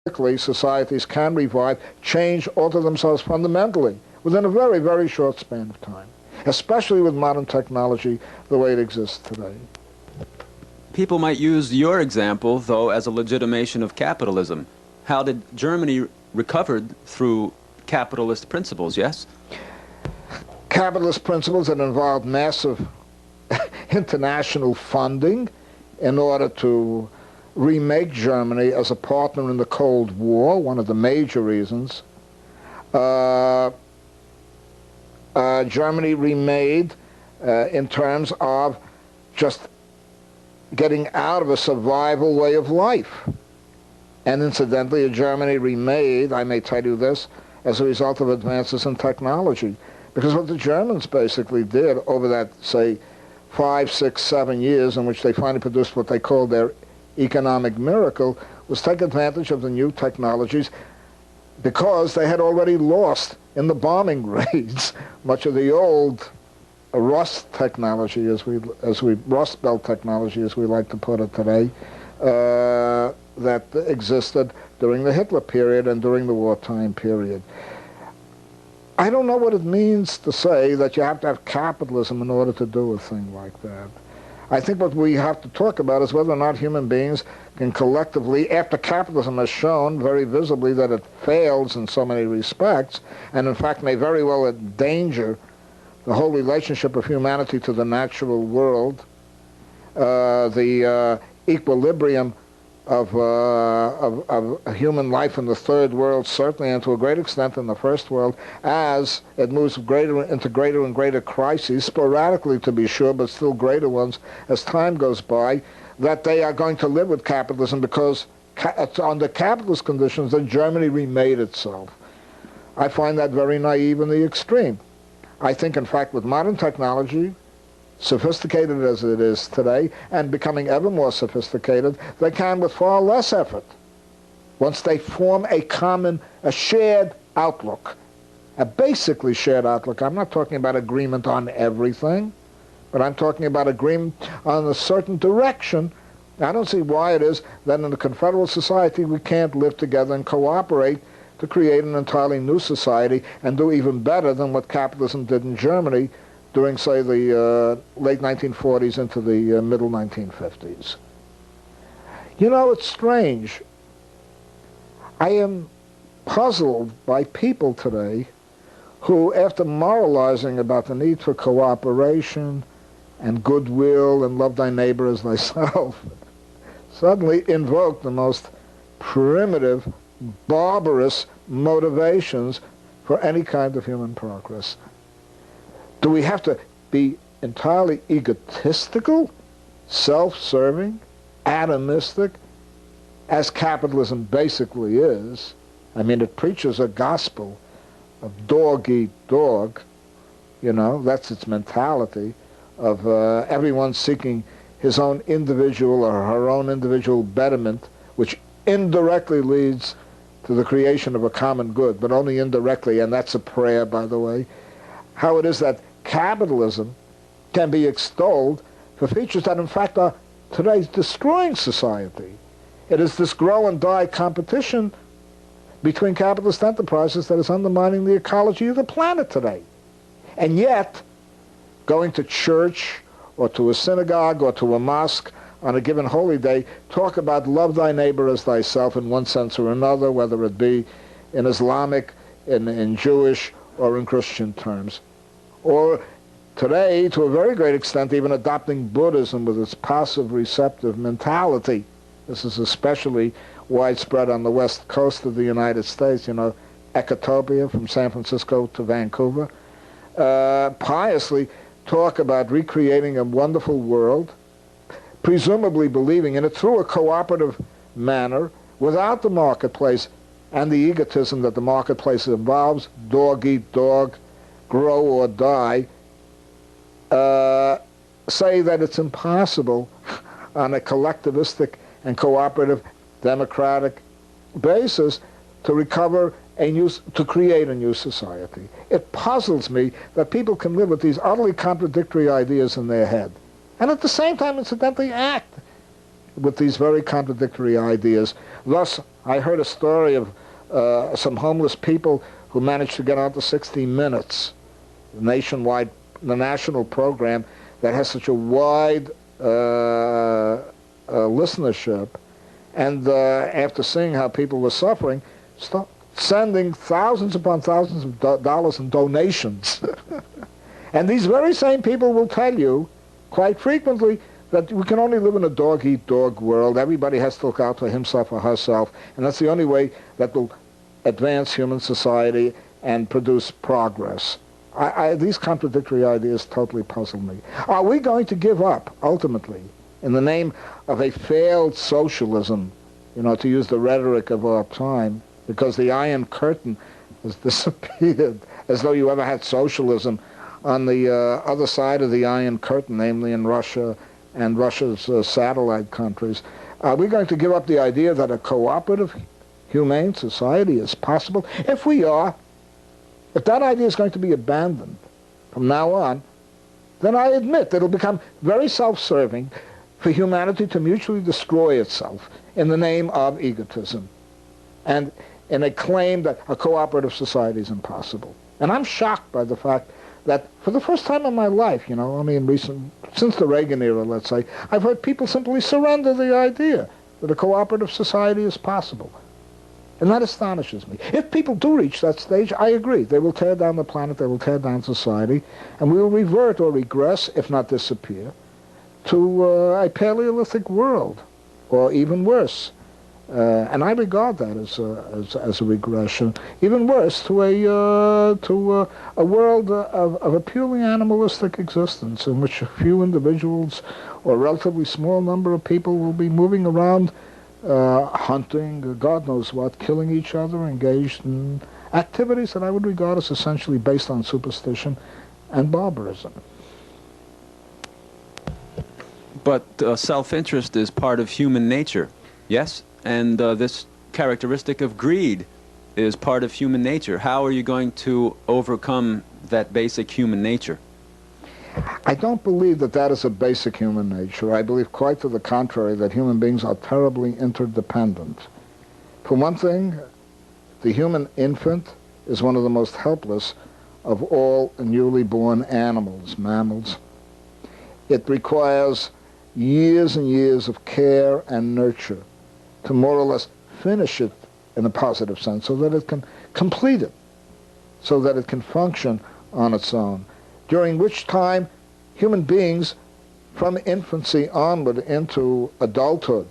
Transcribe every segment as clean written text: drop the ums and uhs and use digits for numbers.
quickly societies can revive, change, alter themselves fundamentally within a very, very short span of time, especially with modern technology the way it exists today. People might use your example, though, as a legitimation of capitalism. How did Germany recovered through capitalist principles, yes? Capitalist principles that involved massive international funding in order to remake Germany as a partner in the Cold War, one of the major reasons. Germany remade in terms of just getting out of a survival way of life. And incidentally, Germany remade, I may tell you this, as a result of advances in technology. Because what the Germans basically did over that, say, 5, 6, 7 years in which they finally produced what they called their economic miracle was take advantage of the new technologies because they had already lost in the bombing raids much of the old Rust technology, Rust Belt technology, as we like to put it today, that existed during the Hitler period and during the wartime period. I don't know what it means to say that you have to have capitalism in order to do a thing like that. I think what we have to talk about is whether or not human beings can collectively, after capitalism has shown very visibly that it fails in so many respects, and in fact may very well endanger the whole relationship of humanity to the natural world, the equilibrium of human life in the third world, certainly, and to a great extent in the first world, as it moves into greater and greater crises, sporadically to be sure, but still greater ones as time goes by, that they are going to live with capitalism because under capitalist conditions that Germany remade itself. I find that very naive in the extreme. I think, in fact, with modern technology, sophisticated as it is today, and becoming ever more sophisticated, they can, with far less effort, once they form a shared outlook, a basically shared outlook. I'm not talking about agreement on everything, but I'm talking about agreement on a certain direction. I don't see why it is that in a confederal society we can't live together and cooperate to create an entirely new society and do even better than what capitalism did in Germany during, say, the late 1940s into the middle 1950s. You know, it's strange. I am puzzled by people today who, after moralizing about the need for cooperation and goodwill and love thy neighbor as thyself, suddenly invoke the most primitive, barbarous motivations for any kind of human progress. Do we have to be entirely egotistical, self-serving, atomistic, as capitalism basically is? I mean, it preaches a gospel of dog eat dog, you know, that's its mentality, of everyone seeking his own individual or her own individual betterment, which indirectly leads to the creation of a common good, but only indirectly, and that's a prayer, by the way. How it is that capitalism can be extolled for features that in fact are today destroying society. It is this grow and die competition between capitalist enterprises that is undermining the ecology of the planet today. And yet, going to church or to a synagogue or to a mosque on a given holy day, talk about love thy neighbor as thyself in one sense or another, whether it be in Islamic, in Jewish, or in Christian terms. Or today, to a very great extent, even adopting Buddhism with its passive receptive mentality. This is especially widespread on the west coast of the United States, you know, Ecotopia from San Francisco to Vancouver. Piously talk about recreating a wonderful world, presumably believing in it through a cooperative manner, without the marketplace and the egotism that the marketplace involves, dog eat dog, grow or die, say that it's impossible on a collectivistic and cooperative democratic basis to create a new society. It puzzles me that people can live with these utterly contradictory ideas in their head, and at the same time, incidentally, act with these very contradictory ideas, thus I heard a story of some homeless people who managed to get onto 60 Minutes, the national program that has such a wide listenership, and after seeing how people were suffering, stopped sending thousands upon thousands of dollars in donations. And these very same people will tell you quite frequently that we can only live in a dog-eat-dog world. Everybody has to look out for himself or herself, and that's the only way that will advance human society and produce progress. These contradictory ideas totally puzzle me. Are we going to give up, ultimately, in the name of a failed socialism, to use the rhetoric of our time, because the Iron Curtain has disappeared, as though you ever had socialism on the other side of the Iron Curtain, namely in Russia and Russia's satellite countries? Are we going to give up the idea that a cooperative, humane society is possible? If we are, if that idea is going to be abandoned from now on, then I admit that it'll become very self-serving for humanity to mutually destroy itself in the name of egotism and in a claim that a cooperative society is impossible. And I'm shocked by the fact that for the first time in my life, only since the Reagan era, let's say, I've heard people simply surrender the idea that a cooperative society is possible. And that astonishes me. If people do reach that stage, I agree. They will tear down the planet, they will tear down society, and we will revert or regress, if not disappear, to a Paleolithic world, or even worse. And I regard that as a regression. Even worse, to a world of a purely animalistic existence in which a few individuals or a relatively small number of people will be moving around hunting, God knows what, killing each other, engaged in activities that I would regard as essentially based on superstition and barbarism. But self-interest is part of human nature, yes? And this characteristic of greed is part of human nature. How are you going to overcome that basic human nature? I don't believe that that is a basic human nature. I believe quite to the contrary, that human beings are terribly interdependent. For one thing, the human infant is one of the most helpless of all newly born animals, mammals. It requires years and years of care and nurture to more or less finish it in a positive sense, so that it can complete it, so that it can function on its own, during which time human beings from infancy onward into adulthood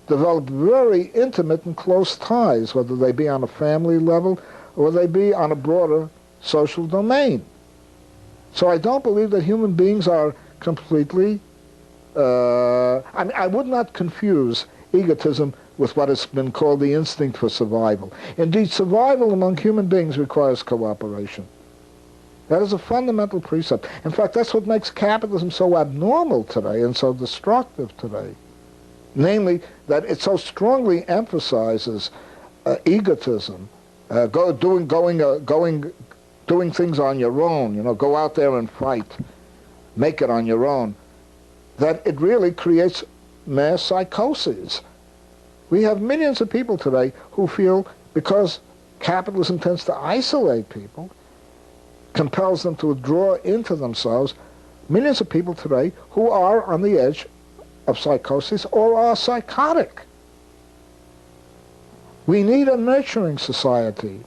develop very intimate and close ties, whether they be on a family level or whether they be on a broader social domain. So I don't believe that human beings are completely, I would not confuse egotism with what has been called the instinct for survival. Indeed, survival among human beings requires cooperation. That is a fundamental precept. In fact, that's what makes capitalism so abnormal today and so destructive today. Namely, that it so strongly emphasizes egotism, doing things on your own, go out there and fight, make it on your own, that it really creates mass psychoses. We have millions of people today who feel, because capitalism tends to isolate people, compels them to draw into themselves, millions of people today who are on the edge of psychosis or are psychotic. We need a nurturing society,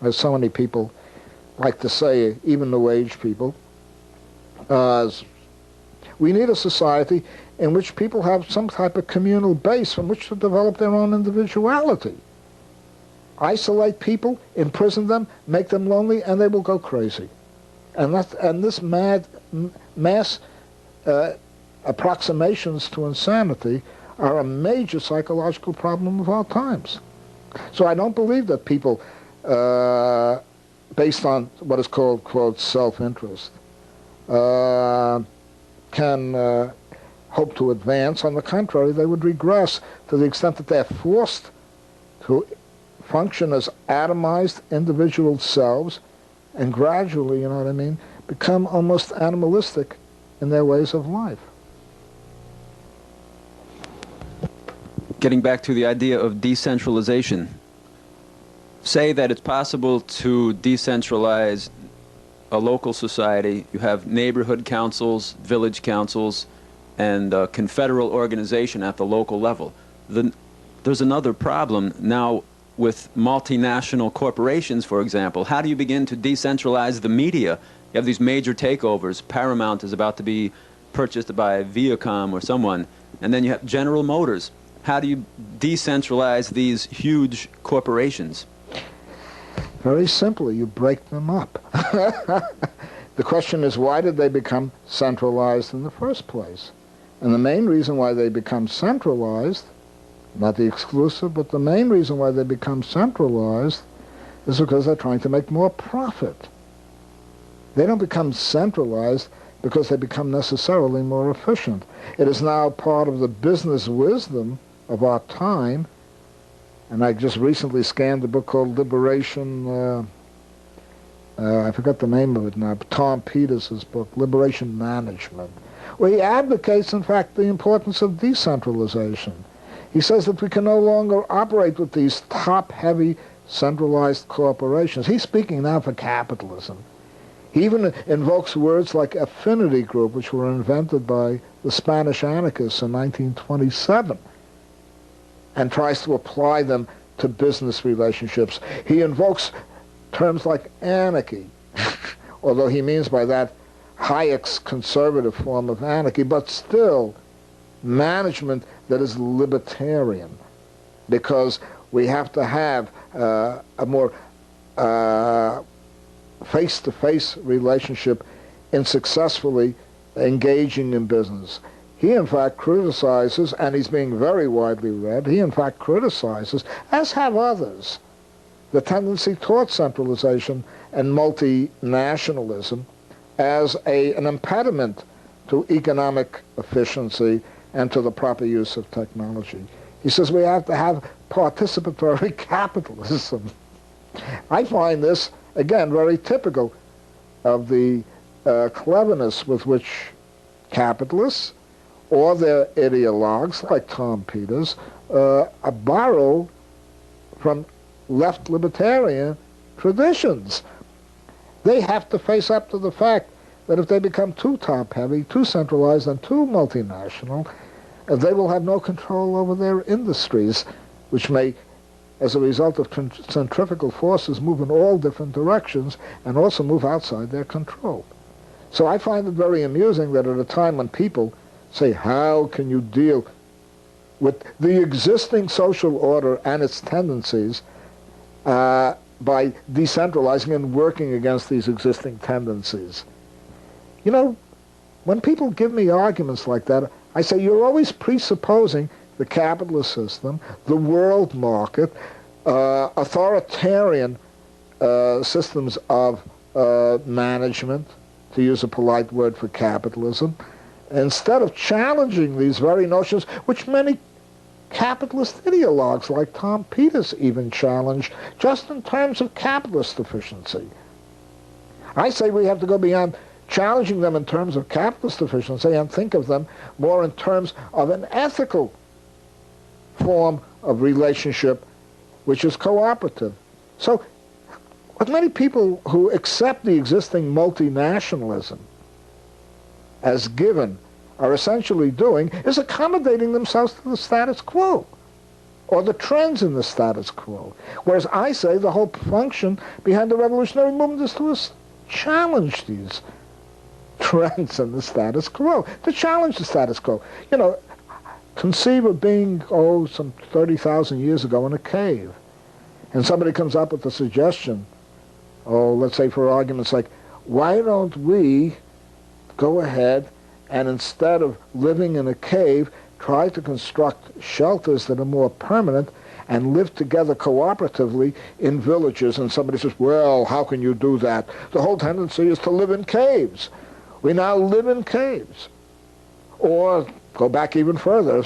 as so many people like to say, even New Age people. We need a society in which people have some type of communal base from which to develop their own individuality. Isolate people, imprison them, make them lonely, and they will go crazy. And this mass approximations to insanity are a major psychological problem of our times. So I don't believe that people, based on what is called, quote, self-interest, can hope to advance. On the contrary, they would regress to the extent that they're forced to function as atomized individual selves and gradually, become almost animalistic in their ways of life. Getting back to the idea of decentralization, say that it's possible to decentralize a local society. You have neighborhood councils, village councils, and a confederal organization at the local level. There's another problem now with multinational corporations, for example. How do you begin to decentralize the media? You have these major takeovers. Paramount is about to be purchased by Viacom or someone, and then you have General Motors. How do you decentralize these huge corporations? Very simply, you break them up. The question is, why did they become centralized in the first place? And the main reason why they become centralized, not the exclusive, but the main reason why they become centralized is because they're trying to make more profit. They don't become centralized because they become necessarily more efficient. It is now part of the business wisdom of our time, and I just recently scanned a book called Liberation, I forgot the name of it now, Tom Peters' book, Liberation Management, where he advocates, in fact, the importance of decentralization. He says that we can no longer operate with these top-heavy, centralized corporations. He's speaking now for capitalism. He even invokes words like affinity group, which were invented by the Spanish anarchists in 1927, and tries to apply them to business relationships. He invokes terms like anarchy, although he means by that Hayek's conservative form of anarchy, but still management that is libertarian, because we have to have a more face-to-face relationship in successfully engaging in business. He, in fact, criticizes, and he's being very widely read, he, in fact, criticizes, as have others, the tendency towards centralization and multinationalism as an impediment to economic efficiency and to the proper use of technology. He says we have to have participatory capitalism. I find this, again, very typical of the cleverness with which capitalists or their ideologues, like Tom Peters, borrow from left libertarian traditions. They have to face up to the fact that if they become too top-heavy, too centralized, and too multinational, they will have no control over their industries, which may, as a result of centrifugal forces, move in all different directions and also move outside their control. So I find it very amusing that at a time when people say, how can you deal with the existing social order and its tendencies by decentralizing and working against these existing tendencies? You know, when people give me arguments like that, I say, you're always presupposing the capitalist system, the world market, authoritarian systems of management, to use a polite word for capitalism, instead of challenging these very notions, which many capitalist ideologues like Tom Peters even challenge, just in terms of capitalist efficiency. I say we have to go beyond challenging them in terms of capitalist efficiency and think of them more in terms of an ethical form of relationship which is cooperative. So what many people who accept the existing multinationalism as given are essentially doing is accommodating themselves to the status quo or the trends in the status quo. Whereas I say the whole function behind the revolutionary movement is to challenge these trends in the status quo, to challenge the status quo. You know, conceive of being, some 30,000 years ago in a cave, and somebody comes up with the suggestion, let's say for argument's sake, why don't we go ahead and instead of living in a cave, try to construct shelters that are more permanent and live together cooperatively in villages? And somebody says, well, how can you do that? The whole tendency is to live in caves. We now live in caves. Or go back even further.